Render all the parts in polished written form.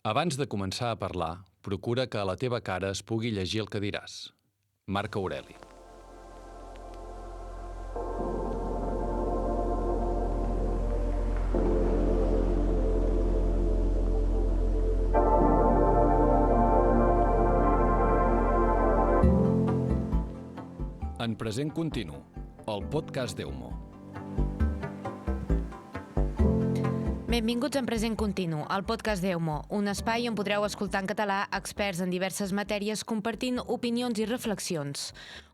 Abans de començar a parlar, procura que a la teva cara es pugui llegir el que diràs. Marc Aureli. En present continu, el podcast d'Eumo. Benvinguts en Present Continu, el podcast d'Eumo, un espai on podreu escoltar en català experts en diverses matèries compartint opinions i reflexions.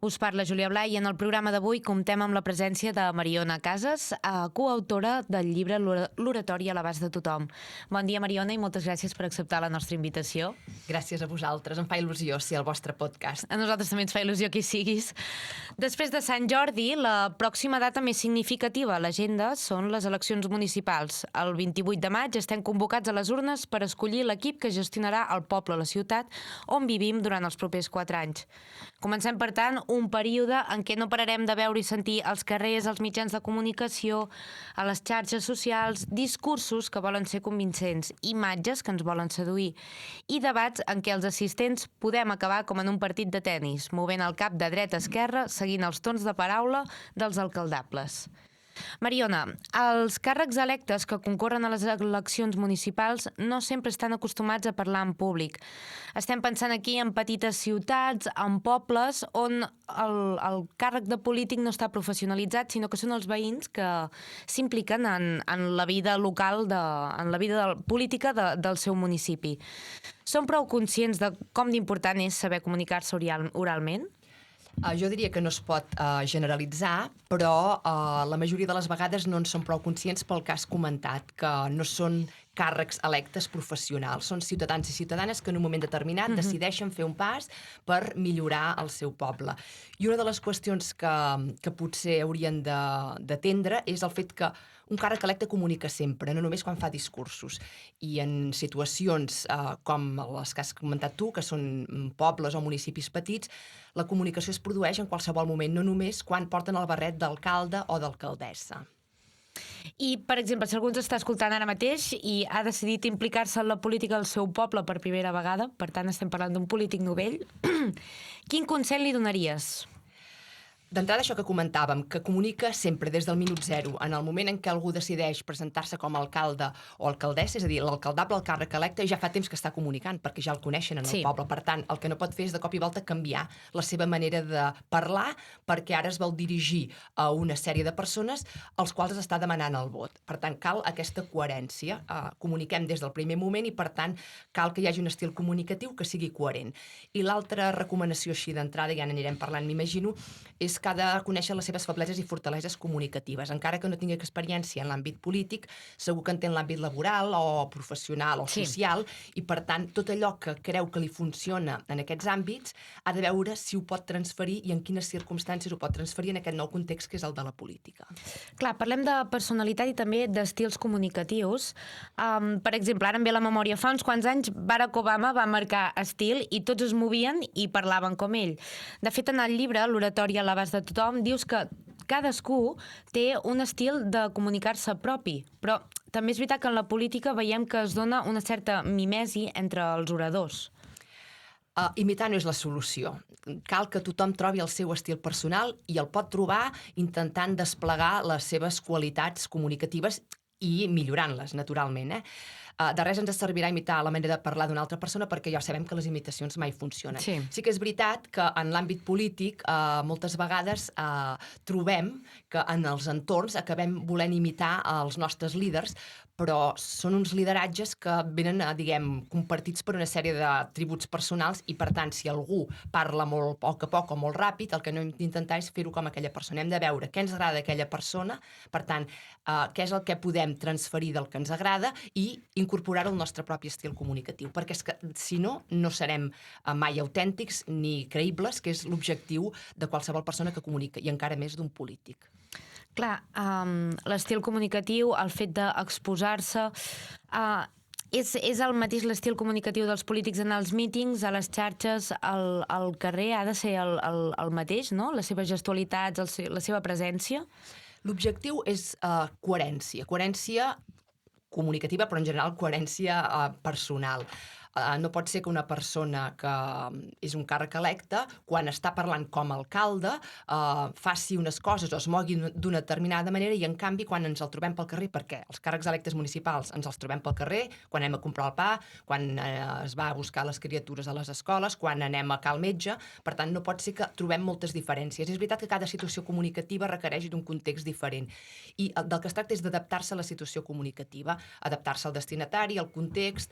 Us parla Júlia Blai i en el programa d'avui comptem amb la presència de Mariona Casas, coautora del llibre L'oratori a l'abast de tothom. Bon dia, Mariona, i moltes gràcies per acceptar la nostra invitació. Gràcies a vosaltres, em fa il·lusió ser el vostre podcast. A nosaltres també ens fa il·lusió que hi siguis. Després de Sant Jordi, la pròxima data més significativa a l'agenda són les eleccions municipals. El 28 de maig estem convocats a les urnes per escollir l'equip que gestionarà el poble o la ciutat on vivim durant els propers 4 anys. Comencem, per tant, un període en què no pararem de veure i sentir als carrers, als mitjans de comunicació, a les xarxes socials, discursos que volen ser convincents, imatges que ens volen seduir i debats en què els assistents podem acabar com en un partit de tennis, movent el cap de dreta a esquerra, seguint els tons de paraula dels alcaldables. Mariona, els càrrecs electes que concorren a les eleccions municipals no sempre estan acostumats a parlar en públic. Estem pensant aquí en petites ciutats, en pobles, on el càrrec de polític no està professionalitzat, sinó que són els veïns que s'impliquen en la vida local, en la vida política del seu municipi. Són prou conscients de com d'important és saber comunicar-se oralment? Jo diria que no es pot generalitzar, però la majoria de les vegades no en són prou conscients pel que has comentat, que no són càrrecs electes professionals, són ciutadans i ciutadanes que en un moment determinat decideixen fer un pas per millorar el seu poble. I una de les qüestions que potser haurien d'atendre és el fet que un càrrec electe comunica sempre, no només quan fa discursos. I en situacions com les que has comentat tu, que són pobles o municipis petits, la comunicació es produeix en qualsevol moment, no només quan porten el barret d'alcalde o d'alcaldessa. I, per exemple, si algú ens està escoltant ara mateix i ha decidit implicar-se en la política del seu poble per primera vegada, per tant estem parlant d'un polític novell, quin consell li donaries? D'entrada, això que comentàvem, que comunica sempre des del minut zero, en el moment en què algú decideix presentar-se com a alcalde o alcaldessa, és a dir, l'alcaldable, el càrrec electe, ja fa temps que està comunicant, perquè ja el coneixen en el poble. Per tant, el que no pot fer és de cop i volta canviar la seva manera de parlar, perquè ara es vol dirigir a una sèrie de persones als quals es està demanant el vot. Per tant, cal aquesta coherència. Comuniquem des del primer moment i, per tant, cal que hi hagi un estil comunicatiu que sigui coherent. I l'altra recomanació així d'entrada, ja n'anirem parlant, m'imagino, és que ha de conèixer les seves febleses i fortaleses comunicatives. Encara que no tingui experiència en l'àmbit polític, segur que entén l'àmbit laboral o professional o social, i per tant, tot allò que creu que li funciona en aquests àmbits ha de veure si ho pot transferir i en quines circumstàncies ho pot transferir en aquest nou context que és el de la política. Clar, parlem de personalitat i també d'estils comunicatius. Per exemple, ara em ve la memòria, fa uns quants anys Barack Obama va marcar estil i tots es movien i parlaven com ell. De fet, en el llibre L'oratori a l'abast de tothom, dius que cadascú té un estil de comunicar-se propi, però també és veritat que en la política veiem que es dona una certa mimesi entre els oradors. Imitar no és la solució. Cal que tothom trobi el seu estil personal i el pot trobar intentant desplegar les seves qualitats comunicatives i millorant-les, naturalment. De res ens servirà imitar la manera de parlar d'una altra persona perquè ja sabem que les imitacions mai funcionen. Sí que és veritat que en l'àmbit polític moltes vegades trobem que en els entorns acabem volent imitar els nostres líders, però són uns lideratges que venen, compartits per una sèrie d'atributs personals i, per tant, si algú parla molt poc a poc o molt ràpid, el que no hem d'intentar és fer-ho com aquella persona. Hem de veure què ens agrada aquella persona, per tant, què és el que podem transferir del que ens agrada i incorporar-ho al nostre propi estil comunicatiu, perquè és que, si no, no serem mai autèntics ni creïbles, que és l'objectiu de qualsevol persona que comunica, i encara més d'un polític. Clar, l'estil comunicatiu, el fet d'exposar-se, és el mateix l'estil comunicatiu dels polítics en els mítings, a les xarxes, al carrer, ha de ser el mateix, no? Les seves gestualitats, la seva presència? L'objectiu és coherència. Coherència comunicativa, però en general coherència personal. No pot ser que una persona que és un càrrec electe, quan està parlant com a alcalde, faci unes coses o es mogui d'una determinada manera i, en canvi, quan ens el trobem pel carrer, perquè els càrrecs electes municipals ens els trobem pel carrer, quan anem a comprar el pa, quan es va a buscar les criatures a les escoles, quan anem a cal metge, per tant, no pot ser que trobem moltes diferències. És veritat que cada situació comunicativa requereix d'un context diferent i del que es tracta és d'adaptar-se a la situació comunicativa, adaptar-se al destinatari, al context,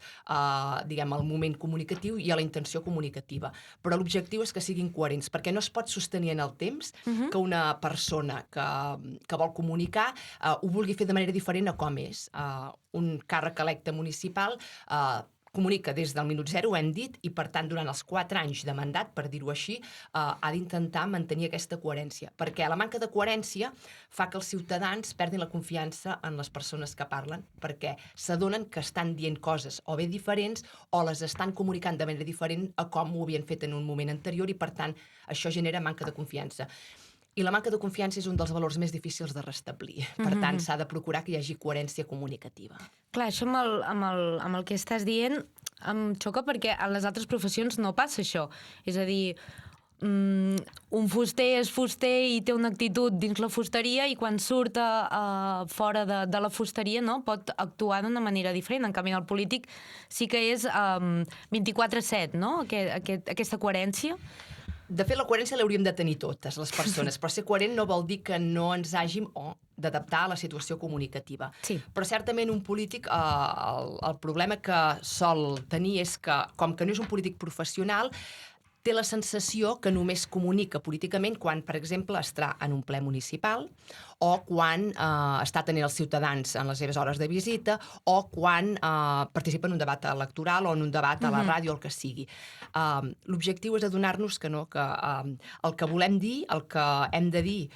al moment comunicatiu i a la intenció comunicativa. Però l'objectiu és que siguin coherents, perquè no es pot sostenir en el temps que una persona que vol comunicar ho vulgui fer de manera diferent a com és. Un càrrec electe municipal comunica des del minut zero, ho hem dit, i per tant durant els 4 anys de mandat, per dir-ho així, ha d'intentar mantenir aquesta coherència, perquè la manca de coherència fa que els ciutadans perdin la confiança en les persones que parlen, perquè s'adonen que estan dient coses o bé diferents o les estan comunicant de manera diferent a com ho havien fet en un moment anterior i per tant això genera manca de confiança. I la manca de confiança és un dels valors més difícils de restablir. Per tant, s'ha de procurar que hi hagi coherència comunicativa. Clar, això amb el que estàs dient em xoca perquè a les altres professions no passa això. És a dir, un fuster és fuster i té una actitud dins la fusteria i quan surt fora de la fusteria pot actuar d'una manera diferent. En canvi, el polític sí que és 24/7, no? Aquesta coherència. De fet, la coherència l'hauríem de tenir totes, les persones, però ser coherent no vol dir que no ens hàgim d'adaptar a la situació comunicativa. Sí. Però certament un polític, el problema que sol tenir és que, com que no és un polític professional, té la sensació que només comunica políticament quan, per exemple, està en un ple municipal o quan està tenint els ciutadans en les seves hores de visita o quan participa en un debat electoral o en un debat a la ràdio o el que sigui. L'objectiu és adonar-nos que el que volem dir, el que hem de dir,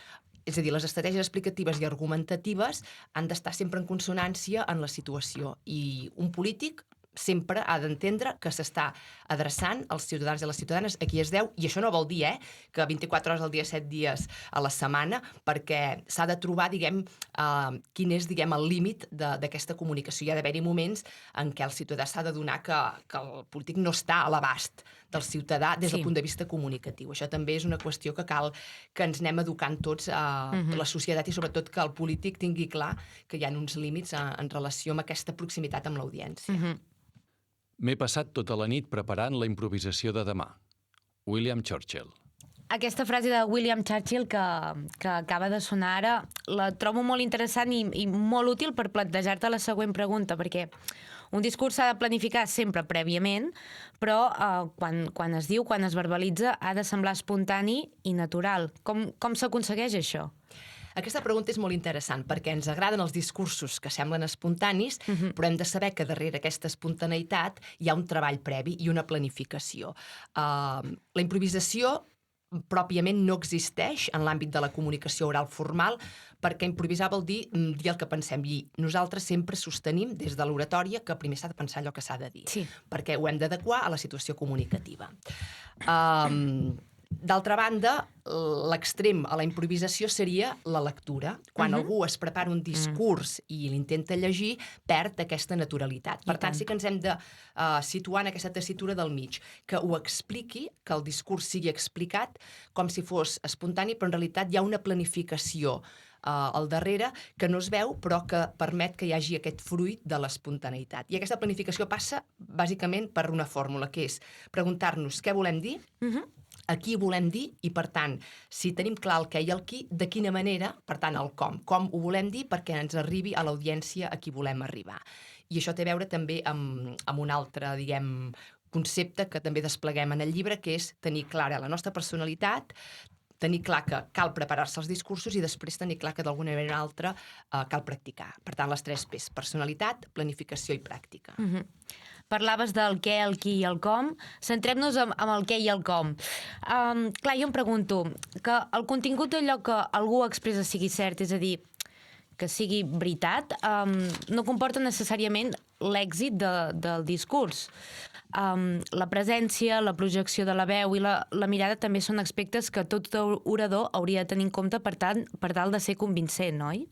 és a dir, les estratègies explicatives i argumentatives han d'estar sempre en consonància en la situació. I un polític sempre ha d'entendre que s'està adreçant als ciutadans i a les ciutadanes a qui es deu, i això no vol dir que 24 hores al dia, 7 dies a la setmana, perquè s'ha de trobar, quin és, el límit d'aquesta comunicació. Hi ha d'haver-hi moments en què el ciutadà s'ha d'adonar que el polític no està a l'abast del ciutadà des del punt de vista comunicatiu. Això també és una qüestió que cal que ens anem educant tots a la societat i sobretot que el polític tingui clar que hi ha uns límits en relació amb aquesta proximitat amb l'audiència. M'he passat tota la nit preparant la improvisació de demà. William Churchill. Aquesta frase de William Churchill que acaba de sonar ara la trobo molt interessant i molt útil per plantejar-te la següent pregunta, perquè un discurs s'ha de planificar sempre prèviament, però quan es diu, quan es verbalitza, ha de semblar espontani i natural. Com s'aconsegueix això? Aquesta pregunta és molt interessant perquè ens agraden els discursos que semblen espontanis, però hem de saber que darrere aquesta espontaneïtat hi ha un treball previ i una planificació. La improvisació pròpiament no existeix en l'àmbit de la comunicació oral formal perquè improvisar vol dir el que pensem i nosaltres sempre sostenim des de l'oratòria que primer s'ha de pensar allò que s'ha de dir, perquè ho hem d'adequar a la situació comunicativa. D'altra banda, l'extrem a la improvisació seria la lectura. Quan algú es prepara un discurs i l'intenta llegir, perd aquesta naturalitat. Per tant, sí que ens hem de situar en aquesta tessitura del mig, que ho expliqui, que el discurs sigui explicat com si fos espontani, però en realitat hi ha una planificació al darrere que no es veu, però que permet que hi hagi aquest fruit de l'espontaneïtat. I aquesta planificació passa, bàsicament, per una fórmula, que és preguntar-nos què volem dir, a qui volem dir i, per tant, si tenim clar el què i el qui, de quina manera, per tant, el com. Com ho volem dir perquè ens arribi a l'audiència a qui volem arribar. I això té a veure també amb un altre, concepte que també despleguem en el llibre, que és tenir clara la nostra personalitat, tenir clar que cal preparar-se els discursos i després tenir clar que d'alguna manera o altra cal practicar. Per tant, les 3 P's, personalitat, planificació i pràctica. Parlaves del què, el qui i el com. Centrem-nos amb el què i el com. Clar, jo em pregunto que el contingut d'allò que algú expressa sigui cert, és a dir, que sigui veritat, no comporta necessàriament l'èxit del discurs. La presència, la projecció de la veu i la mirada també són aspectes que tot orador hauria de tenir en compte per tal de ser convincent, oi?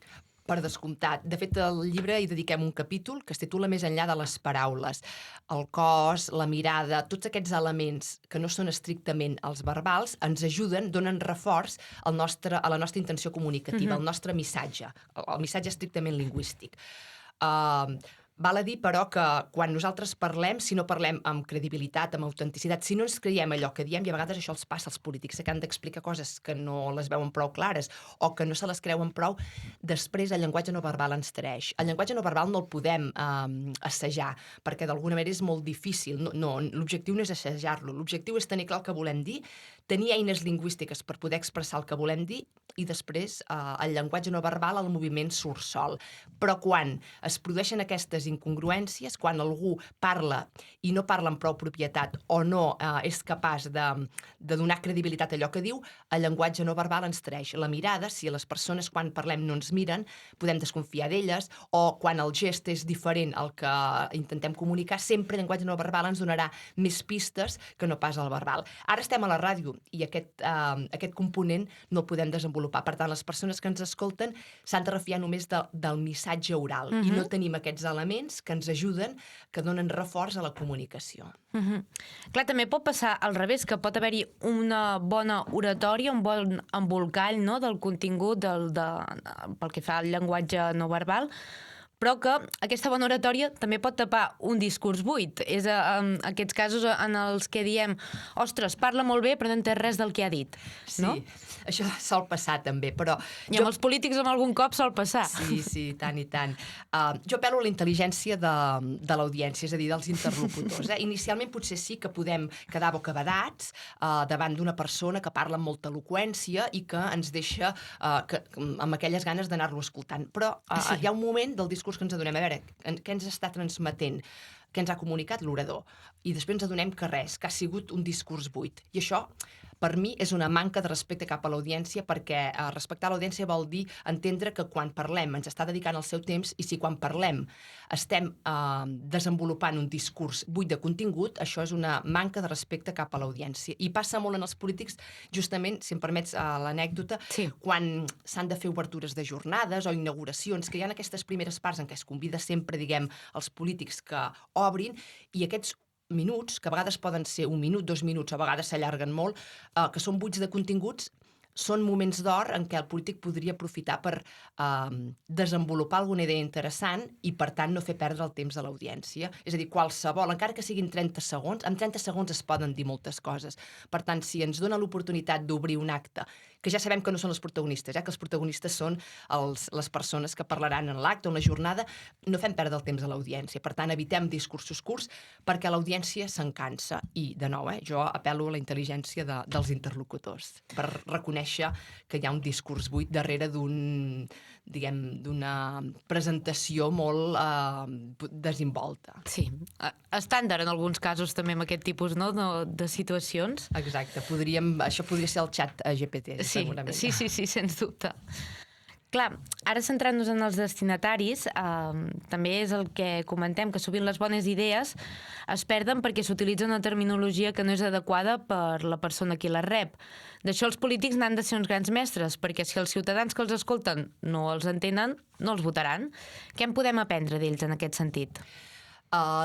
Per descomptat. De fet, al llibre hi dediquem un capítol que es titula Més enllà de les paraules. El cos, la mirada, tots aquests elements que no són estrictament els verbals ens ajuden, donen reforç a la nostra intenció comunicativa, al nostre missatge, el missatge estrictament lingüístic. Val a dir, però, que quan nosaltres parlem, si no parlem amb credibilitat, amb autenticitat, si no ens creiem allò que diem, i a vegades això els passa als polítics, que han d'explicar coses que no les veuen prou clares o que no se les creuen prou, després el llenguatge no verbal ens treix. El llenguatge no verbal no el podem assajar, perquè d'alguna manera és molt difícil. L'objectiu no és assajar-lo, l'objectiu és tenir clar el que volem dir, tenir eines lingüístiques per poder expressar el que volem dir i després el llenguatge no verbal, el moviment surt sol. Però quan es produeixen aquestes incongruències, quan algú parla i no parla amb prou propietat o no és capaç de donar credibilitat a allò que diu, el llenguatge no verbal ens treix. La mirada, si les persones quan parlem no ens miren, podem desconfiar d'elles, o quan el gest és diferent al que intentem comunicar, sempre el llenguatge no verbal ens donarà més pistes que no pas el verbal. Ara estem a la ràdio i aquest component no el podem desenvolupar. Per tant, les persones que ens escolten s'han de refiar només del missatge oral i no tenim aquests elements que ens ajuden, que donen reforç a la comunicació. Clar, també pot passar al revés, que pot haver-hi una bona oratòria, un bon embolcall, no?, del contingut pel que fa al llenguatge no verbal, però que aquesta bona oratòria també pot tapar un discurs buit. És aquests casos en els que diem ostres, parla molt bé, però no entès res del que ha dit. No? Sí, això sol passar també, però... I amb els polítics amb algun cop sol passar. Sí, tant i tant. Jo apel·lo a la intel·ligència de l'audiència, és a dir, dels interlocutors. Inicialment potser sí que podem quedar bocabadats davant d'una persona que parla amb molta eloqüència i que ens deixa amb aquelles ganes d'anar-lo escoltant. Però hi ha un moment del discurs que ens adonem, a veure, què ens està transmetent, què ens ha comunicat l'orador, i després ens adonem que res, que ha sigut un discurs buit. I això, per mi, és una manca de respecte cap a l'audiència, perquè respectar l'audiència vol dir entendre que quan parlem ens està dedicant el seu temps, i si quan parlem estem desenvolupant un discurs buit de contingut, això és una manca de respecte cap a l'audiència. I passa molt en els polítics, justament, si em permets l'anècdota, quan s'han de fer obertures de jornades o inauguracions, que hi ha aquestes primeres parts en què es convida sempre, diguem, els polítics que obrin, i aquests minuts, que a vegades poden ser 1 minut, 2 minuts, a vegades s'allarguen molt, que són buits de continguts, són moments d'or en què el polític podria aprofitar per desenvolupar alguna idea interessant i, per tant, no fer perdre el temps a l'audiència. És a dir, qualsevol, encara que siguin 30 segons, en 30 segons es poden dir moltes coses. Per tant, si ens dona l'oportunitat d'obrir un acte, que ja sabem que no són els protagonistes, que els protagonistes són les persones que parlaran en l'acte o en la jornada, no fem perdre el temps a l'audiència. Per tant, evitem discursos curts perquè l'audiència se'n cansa. I, de nou, jo apel·lo a la intel·ligència dels interlocutors per reconèixer que hi ha un discurs buit darrere d'una presentació molt desinvolta. Sí, estàndard en alguns casos també amb aquest tipus de situacions. Exacte, això podria ser el xat GPT, segurament. Sí, sens dubte. Clar, ara centrant-nos en els destinataris, també és el que comentem, que sovint les bones idees es perden perquè s'utilitza una terminologia que no és adequada per la persona qui la rep. D'això els polítics n'han de ser uns grans mestres, perquè si els ciutadans que els escolten no els entenen, no els votaran. Què en podem aprendre d'ells en aquest sentit?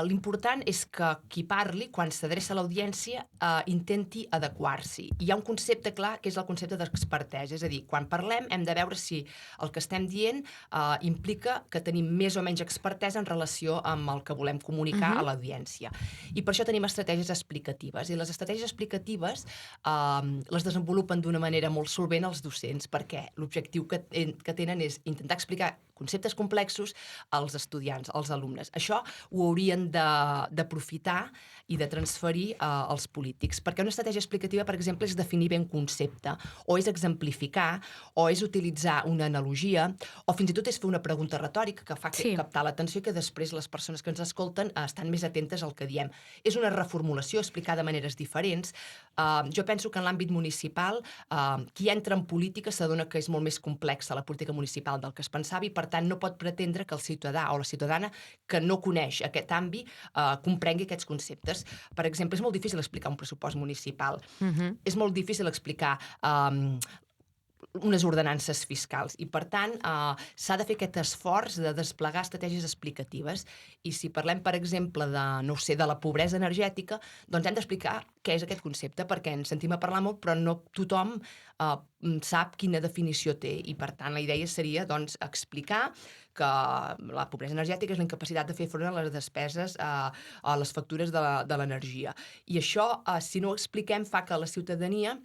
L'important és que qui parli, quan s'adreça a l'audiència, intenti adequar-s'hi. Hi ha un concepte clar, que és el concepte d'expertesa. És a dir, quan parlem hem de veure si el que estem dient implica que tenim més o menys expertesa en relació amb el que volem comunicar a l'audiència. I per això tenim estratègies explicatives. I les estratègies explicatives les desenvolupen d'una manera molt solvent els docents, perquè l'objectiu que tenen és intentar explicar conceptes complexos als estudiants, als alumnes. Això ho haurien d'aprofitar i de transferir als polítics, perquè una estratègia explicativa, per exemple, és definir bé un concepte, o és exemplificar, o és utilitzar una analogia, o fins i tot és fer una pregunta retòrica que fa captar l'atenció i que després les persones que ens escolten estan més atentes al que diem. És una reformulació, explicar de maneres diferents. Jo penso que en l'àmbit municipal, qui entra en política s'adona que és molt més complexa la política municipal del que es pensava i, per tant, no pot pretendre que el ciutadà o la ciutadana que no coneix aquest àmbit comprengui aquests conceptes. Per exemple, és molt difícil explicar un pressupost municipal. És molt difícil explicar unes ordenances fiscals. I, per tant, s'ha de fer aquest esforç de desplegar estratègies explicatives. I si parlem, per exemple, de la pobresa energètica, doncs hem d'explicar què és aquest concepte, perquè ens sentim a parlar molt, però no tothom sap quina definició té. I, per tant, la idea seria doncs, explicar que la pobresa energètica és la incapacitat de fer front a les despeses, a les factures de l'energia. I això, si no ho expliquem, fa que la ciutadania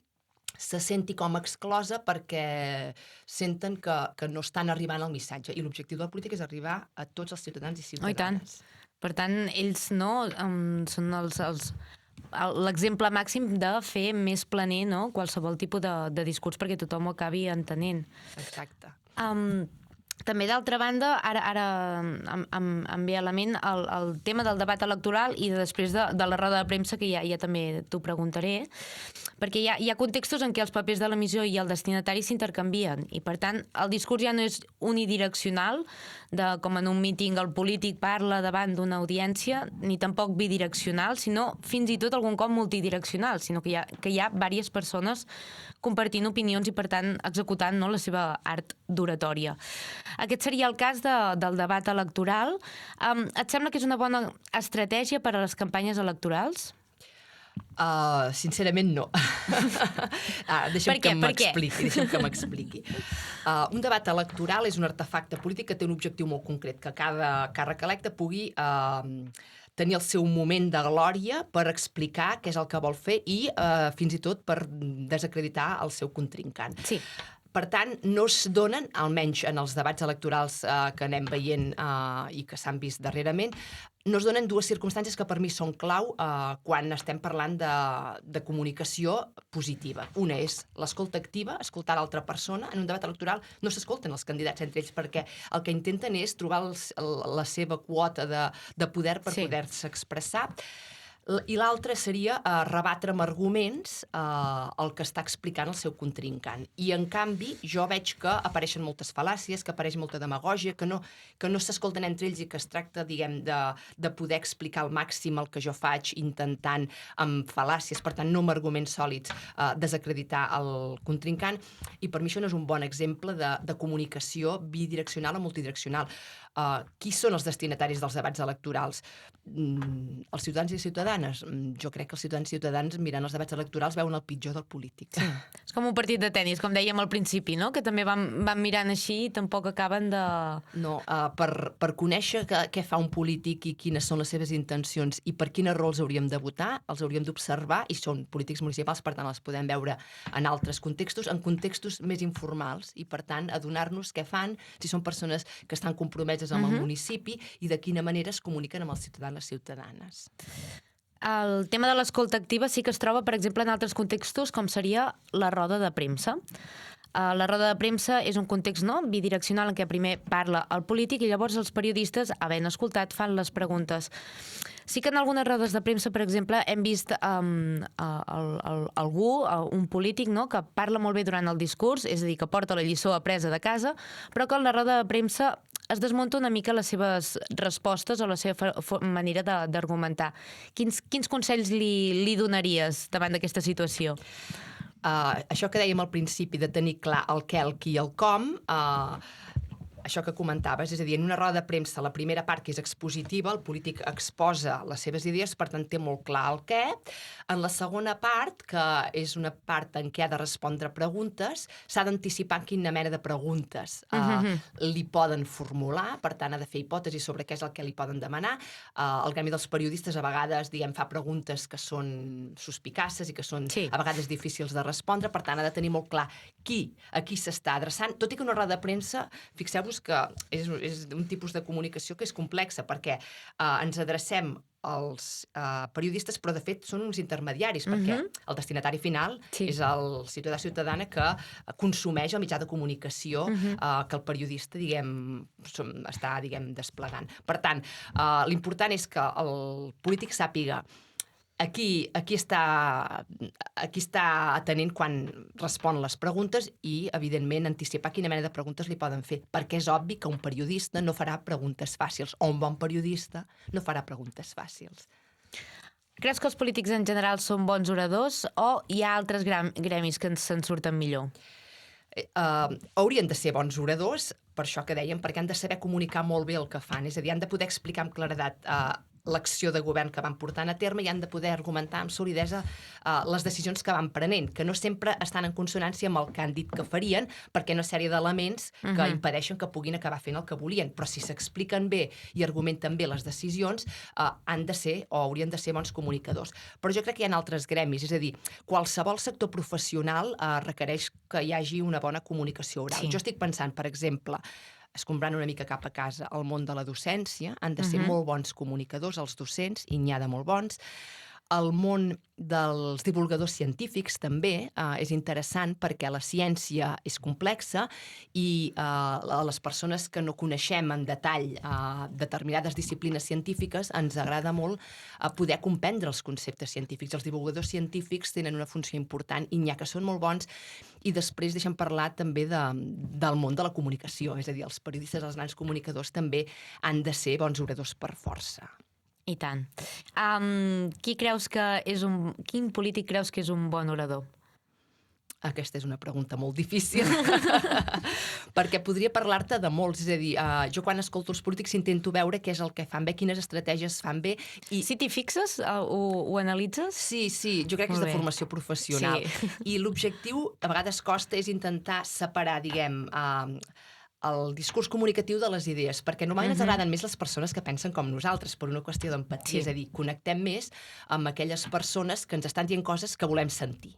se senti com exclosa perquè senten que no estan arribant al missatge. I l'objectiu de la política és arribar a tots els ciutadans i ciutadanes. Oh, i tant. Per tant, ells són l'exemple màxim de fer més planer qualsevol tipus de discurs perquè tothom ho acabi entenent. Exacte. També, d'altra banda, ara em ve a la ment el tema del debat electoral i després de la roda de premsa, que ja també t'ho preguntaré, perquè hi ha contextos en què els papers de l'emissió i el destinatari s'intercanvien i, per tant, el discurs ja no és unidireccional, com en un míting el polític parla davant d'una audiència, ni tampoc bidireccional, sinó fins i tot algun cop multidireccional, sinó que hi ha diverses persones compartint opinions i, per tant, executant la seva art d'oratòria. Aquest seria el cas del debat electoral. Et sembla que és una bona estratègia per a les campanyes electorals? Sincerament, no. Deixa'm que m'expliqui. Un debat electoral és un artefacte polític que té un objectiu molt concret, que cada càrrec electe pugui tenir el seu moment de glòria per explicar què és el que vol fer i fins i tot per desacreditar el seu contrincant. Sí. Per tant, no es donen, almenys en els debats electorals que anem veient i que s'han vist darrerament, no es donen dues circumstàncies que per mi són clau quan estem parlant de comunicació positiva. Una és l'escolta activa, escoltar l'altra persona. En un debat electoral no s'escolten els candidats entre ells perquè el que intenten és trobar la seva quota de poder per poder-se expressar. I l'altre seria rebatre amb arguments el que està explicant el seu contrincant. I, en canvi, jo veig que apareixen moltes fal·làcies, que apareix molta demagògia, que no s'escolten entre ells i que es tracta, diguem, de poder explicar al màxim el que jo faig intentant amb fal·làcies, per tant, no amb arguments sòlids, desacreditar el contrincant. I per mi això no és un bon exemple de comunicació bidireccional o multidireccional. Qui són els destinataris dels debats electorals? Els ciutadans i ciutadanes? Jo crec que els ciutadans i ciutadans mirant els debats electorals veuen el pitjor del polític. Sí. És com un partit de tennis, com dèiem al principi, no? Que també van mirant així i tampoc acaben de... No, per conèixer què fa un polític i quines són les seves intencions i per quines rols hauríem de votar, els hauríem d'observar, i són polítics municipals, per tant els podem veure en altres contextos, en contextos més informals, i per tant adonar-nos què fan, si són persones que estan compromeses amb el municipi i de quina manera es comuniquen amb els ciutadans i ciutadanes. El tema de l'escolta activa sí que es troba, per exemple, en altres contextos, com seria la roda de premsa. La roda de premsa és un context bidireccional en què primer parla el polític i llavors els periodistes, havent escoltat, fan les preguntes. Sí que en algunes rodes de premsa, per exemple, hem vist algú, un polític, que parla molt bé durant el discurs, és a dir, que porta la lliçó apresa de casa, però que en la roda de premsa es desmunta una mica les seves respostes o la seva manera d'argumentar. Quins consells li donaries davant d'aquesta situació? Això que dèiem al principi de tenir clar el què, el qui i el com, això que comentaves, és a dir, en una roda de premsa, la primera part, que és expositiva, el polític exposa les seves idees, per tant, té molt clar el què. En la segona part, que és una part en què ha de respondre preguntes, s'ha d'anticipar quina mena de preguntes li poden formular, per tant, ha de fer hipòtesis sobre què és el que li poden demanar. El gremi dels periodistes, a vegades, fa preguntes que són suspicaces i que són, a vegades, difícils de respondre, per tant, ha de tenir molt clar a qui s'està adreçant, tot i que una roda de premsa, fixeu-vos que és un tipus de comunicació que és complexa, perquè ens adrecem als periodistes, però de fet són uns intermediaris, perquè el destinatari final és el ciutadà-ciutadana que consumeix el mitjà de comunicació que el periodista, està, desplegant. Per tant, l'important és que el polític sàpiga Aquí està atenent quan respon les preguntes i, evidentment, anticipar quina mena de preguntes li poden fer, perquè és obvi que un periodista no farà preguntes fàcils, o un bon periodista no farà preguntes fàcils. Creus que els polítics en general són bons oradors o hi ha altres gremis que se'n surten millor? Haurien de ser bons oradors, per això que dèiem, perquè han de saber comunicar molt bé el que fan, és a dir, han de poder explicar amb claredat l'acció de govern que van portant a terme i han de poder argumentar amb solidesa les decisions que van prenent, que no sempre estan en consonància amb el que han dit que farien, perquè hi ha una sèrie d'elements que impedeixen que puguin acabar fent el que volien. Però si s'expliquen bé i argumenten bé les decisions, han de ser o haurien de ser bons comunicadors. Però jo crec que hi ha altres gremis, és a dir, qualsevol sector professional requereix que hi hagi una bona comunicació oral. Jo estic pensant, per exemple, escombrant una mica cap a casa, el món de la docència, han de ser molt bons comunicadors, els docents, i n'hi ha de molt bons. El món dels divulgadors científics també és interessant perquè la ciència és complexa i les persones que no coneixem en detall determinades disciplines científiques ens agrada molt poder comprendre els conceptes científics. Els divulgadors científics tenen una funció important i n'hi ha que són molt bons. I després deixem parlar també del món de la comunicació, és a dir, els periodistes, els grans comunicadors també han de ser bons oradors per força. I tant. Quin polític creus que és un bon orador? Aquesta és una pregunta molt difícil, perquè podria parlar-te de molts. És a dir, jo quan escolto els polítics intento veure què és el que fan bé, quines estratègies fan bé. Si t'hi fixes, ho analitzes? Sí, jo crec que és de formació professional. I l'objectiu, a vegades costa, és intentar separar, diguem, el discurs comunicatiu de les idees, perquè normalment ens agraden més les persones que pensen com nosaltres, per una qüestió d'empatia, és a dir, connectem més amb aquelles persones que ens estan dient coses que volem sentir.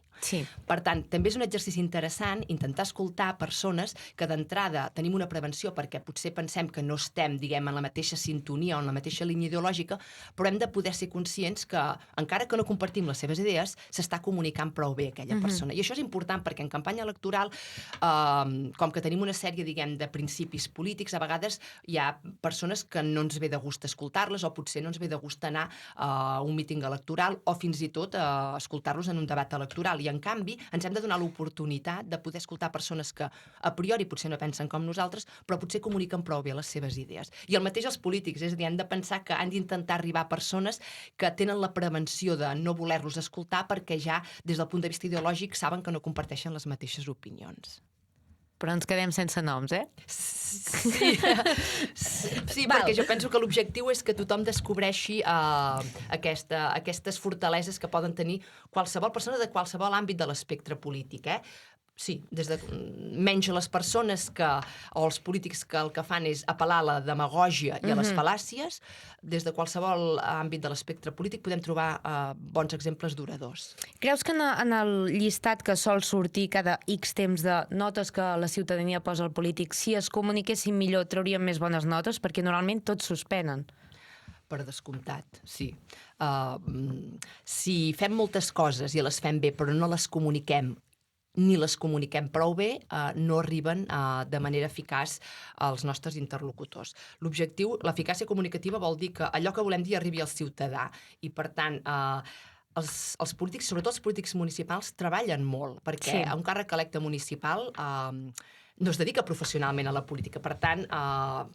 Per tant, també és un exercici interessant intentar escoltar persones que d'entrada tenim una prevenció perquè potser pensem que no estem, diguem, en la mateixa sintonia o en la mateixa línia ideològica, però hem de poder ser conscients que, encara que no compartim les seves idees, s'està comunicant prou bé aquella persona. I això és important perquè en campanya electoral, com que tenim una sèrie, diguem, de principis polítics, a vegades hi ha persones que no ens ve de gust escoltar-les o potser no ens ve de gust anar a un míting electoral o fins i tot escoltar-los en un debat electoral. I en canvi ens hem de donar l'oportunitat de poder escoltar persones que a priori potser no pensen com nosaltres, però potser comuniquen prou bé les seves idees. I el mateix els polítics, és a dir, han de pensar que han d'intentar arribar a persones que tenen la prevenció de no voler-los escoltar perquè ja des del punt de vista ideològic saben que no comparteixen les mateixes opinions. Però ens quedem sense noms, Sí, perquè jo penso que l'objectiu és que tothom descobreixi aquestes fortaleses que poden tenir qualsevol persona de qualsevol àmbit de l'espectre polític, Sí, menys les persones o els polítics que el que fan és apel·lar a la demagògia i a les fal·làcies, des de qualsevol àmbit de l'espectre polític podem trobar bons exemples d'oradors. Creus que en el llistat que sol sortir cada X temps de notes que la ciutadania posa al polític, si es comuniquessin millor trauríem més bones notes? Perquè normalment tots suspenen. Per descomptat, sí. Si fem moltes coses i les fem bé però no les comuniquem ni les comuniquem prou bé, no arriben de manera eficaç als nostres interlocutors. L'objectiu, l'eficàcia comunicativa vol dir que allò que volem dir arribi al ciutadà i, per tant, els polítics, sobretot els polítics municipals, treballen molt, perquè un càrrec electe municipal no es dedica professionalment a la política. Per tant,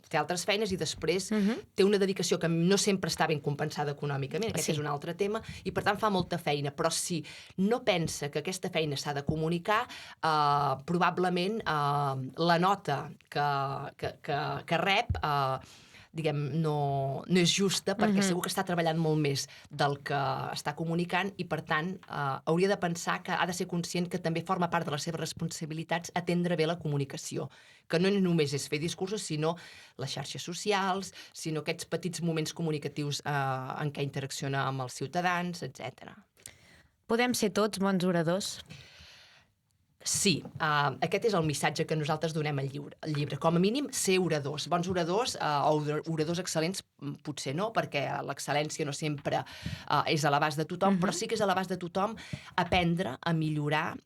té altres feines i després té una dedicació que no sempre està ben compensada econòmicament. Aquest és un altre tema i, per tant, fa molta feina. Però si no pensa que aquesta feina s'ha de comunicar, probablement la nota que rep diguem, no és justa perquè segur que està treballant molt més del que està comunicant i, per tant, hauria de pensar que ha de ser conscient que també forma part de les seves responsabilitats atendre bé la comunicació, que no només és fer discursos, sinó les xarxes socials, sinó aquests petits moments comunicatius en què interacciona amb els ciutadans, etc. Podem ser tots bons oradors? Sí, aquest és el missatge que nosaltres donem al llibre. Com a mínim, ser oradors. Bons oradors o oradors excel·lents potser no, perquè l'excel·lència no sempre és a l'abast de tothom, però sí que és a l'abast de tothom aprendre a millorar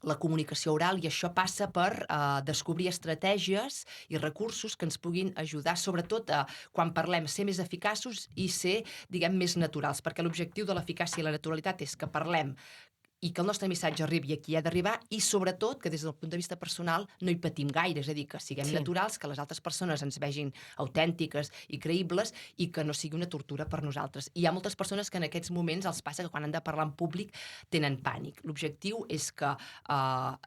la comunicació oral i això passa per descobrir estratègies i recursos que ens puguin ajudar, sobretot quan parlem, ser més eficaços i ser, diguem, més naturals, perquè l'objectiu de l'eficàcia i la naturalitat és que parlem i que el nostre missatge arribi a qui ha d'arribar i, sobretot, que des del punt de vista personal no hi patim gaire, és a dir, que siguem naturals, que les altres persones ens vegin autèntiques i creïbles i que no sigui una tortura per nosaltres. I hi ha moltes persones que en aquests moments els passa que quan han de parlar en públic tenen pànic. L'objectiu és que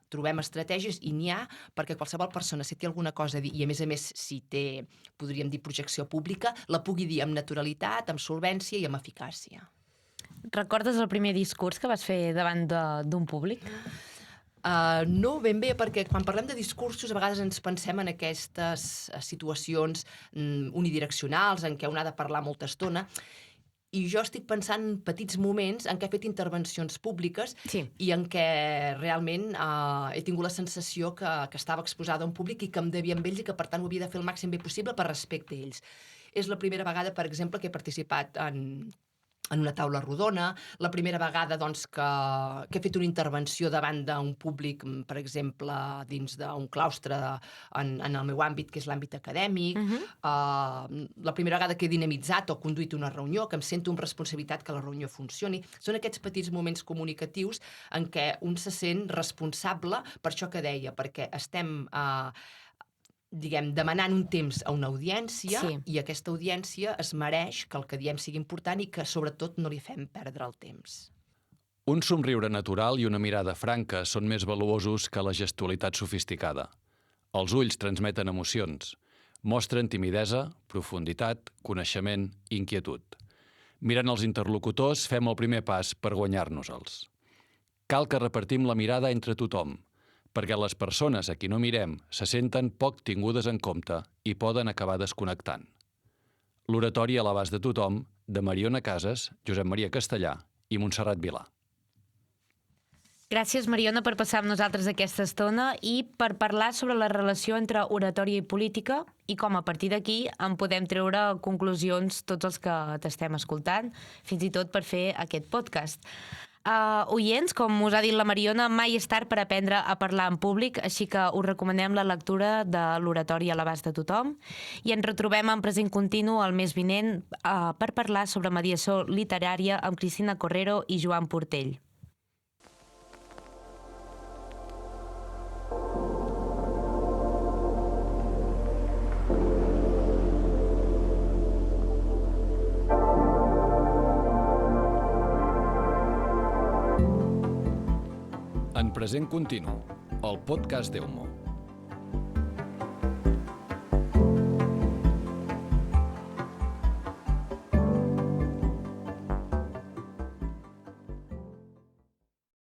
trobem estratègies, i n'hi ha, perquè qualsevol persona, si té alguna cosa a dir, i a més, si té, podríem dir, projecció pública, la pugui dir amb naturalitat, amb solvència i amb eficàcia. Recordes el primer discurs que vas fer davant d'un públic? No ben bé, perquè quan parlem de discursos a vegades ens pensem en aquestes situacions unidireccionals en què un ha de parlar molta estona, i jo estic pensant en petits moments en què he fet intervencions públiques i en què realment he tingut la sensació que estava exposada a un públic i que em devia amb ells i que per tant ho havia de fer el màxim bé possible per respecte a ells. És la primera vegada, per exemple, que he participat en una taula rodona, la primera vegada doncs, que he fet una intervenció davant d'un públic, per exemple, dins d'un claustre en el meu àmbit, que és l'àmbit acadèmic, la primera vegada que he dinamitzat o conduït una reunió, que em sento amb responsabilitat que la reunió funcioni. Són aquests petits moments comunicatius en què un se sent responsable per això que deia, perquè estem demanant un temps a una audiència i aquesta audiència es mereix que el que diem sigui important i que, sobretot, no li fem perdre el temps. Un somriure natural i una mirada franca són més valuosos que la gestualitat sofisticada. Els ulls transmeten emocions. Mostren timidesa, profunditat, coneixement, inquietud. Mirant els interlocutors, fem el primer pas per guanyar-nos-els. Cal que repartim la mirada entre tothom, perquè les persones a qui no mirem se senten poc tingudes en compte i poden acabar desconnectant. L'oratori a l'abast de tothom, de Mariona Casas, Josep Maria Castellà i Montserrat Vilà. Gràcies, Mariona, per passar amb nosaltres aquesta estona i per parlar sobre la relació entre oratòria i política i com a partir d'aquí en podem treure conclusions tots els que t'estem escoltant, fins i tot per fer aquest podcast. Oients, com us ha dit la Mariona, mai és tard per aprendre a parlar en públic, així que us recomanem la lectura de l'oratori a l'abast de tothom i ens retrobem en Present Continu el mes vinent per parlar sobre mediació literària amb Cristina Correro i Joan Portell. En Present Continu, el podcast d'Eumo.